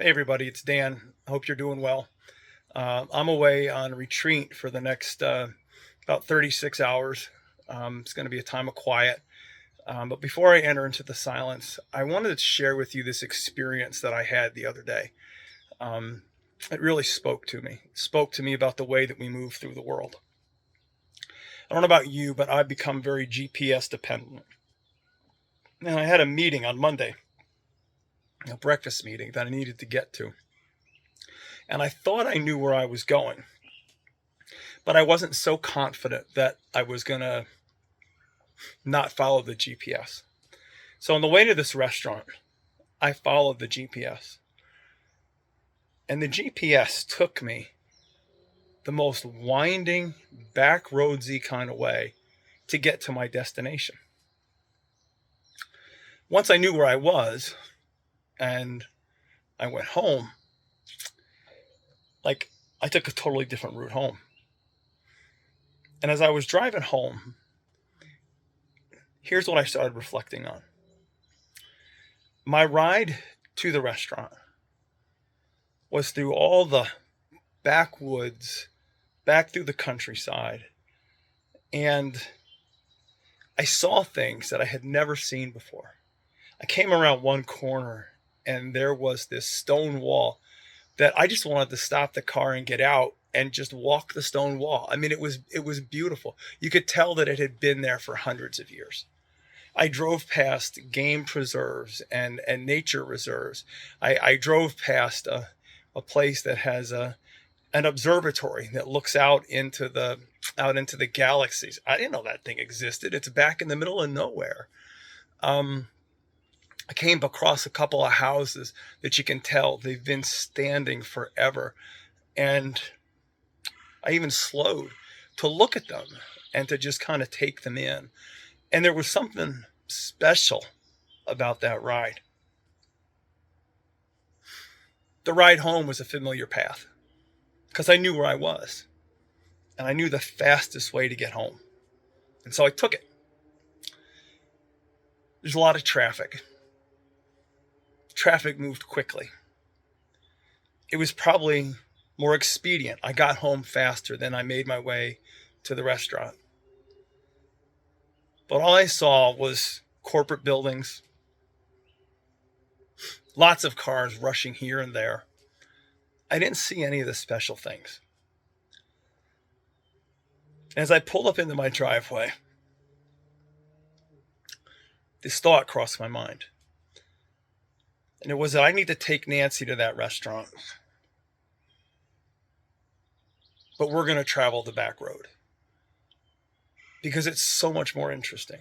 Hey everybody, it's Dan. I hope you're doing well. I'm away on retreat for the next about 36 hours. It's going to be a time of quiet. But before I enter into the silence, I wanted to share with you this experience that I had the other day. Um, it really spoke to me. It spoke to me about the way that we move through the world. I don't know about you, but I've become very GPS dependent. And I had a meeting on Monday, a breakfast meeting that I needed to get to. And I thought I knew where I was going, but I wasn't so confident that I was going to not follow the GPS. So on the way to this restaurant, I followed the GPS. And the GPS took me the most winding, back roadsy kind of way to get to my destination. Once I knew where I was and I went home, I took a totally different route home. And as I was driving home, here's what I started reflecting on. My ride to the restaurant was through all the backwoods, back through the countryside, and I saw things that I had never seen before. I came around one corner and there was this stone wall that I just wanted to stop the car and get out and just walk the stone wall. I mean, it was beautiful. You could tell that it had been there for hundreds of years. I drove past game preserves and nature reserves. I drove past a place that has an observatory that looks out into the galaxies. I didn't know that thing existed. It's back in the middle of nowhere. I came across a couple of houses that you can tell they've been standing forever, and I even slowed to look at them and to just kind of take them in. And there was something special about that ride. The ride home was a familiar path because I knew where I was and I knew the fastest way to get home. And so I took it. There's a lot of traffic. Traffic moved quickly. It was probably more expedient. I got home faster than I made my way to the restaurant. But all I saw was corporate buildings, lots of cars rushing here and there. I didn't see any of the special things. As I pulled up into my driveway, this thought crossed my mind. And it was that I need to take Nancy to that restaurant, but we're going to travel the back road because it's so much more interesting.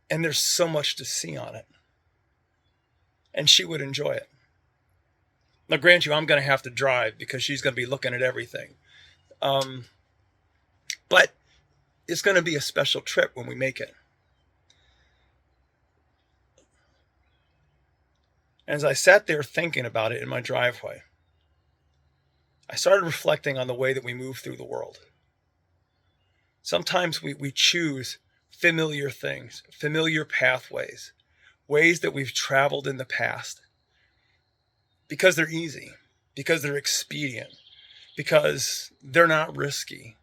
And there's so much to see on it. And she would enjoy it. Now, grant you, I'm going to have to drive because she's going to be looking at everything. But it's going to be a special trip when we make it. As I sat there thinking about it in my driveway, I started reflecting on the way that we move through the world. Sometimes we choose familiar things, familiar pathways, ways that we've traveled in the past because they're easy, because they're expedient, because they're not risky.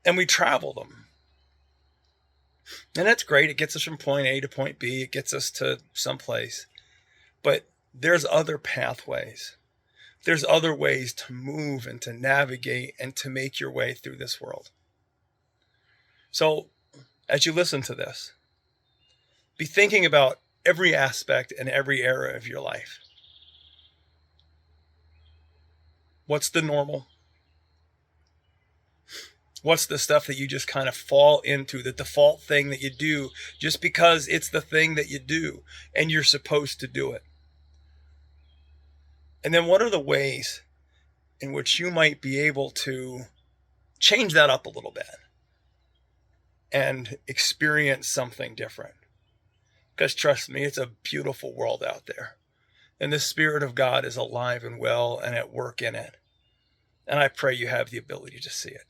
And we travel them. And that's great. It gets us from point A to point B. It gets us to someplace. But there's other pathways. There's other ways to move and to navigate and to make your way through this world. So as you listen to this, be thinking about every aspect and every area of your life. What's the normal? What's the stuff that you just kind of fall into, the default thing that you do just because it's the thing that you do and you're supposed to do it? And then what are the ways in which you might be able to change that up a little bit and experience something different? Because trust me, it's a beautiful world out there. And the Spirit of God is alive and well and at work in it. And I pray you have the ability to see it.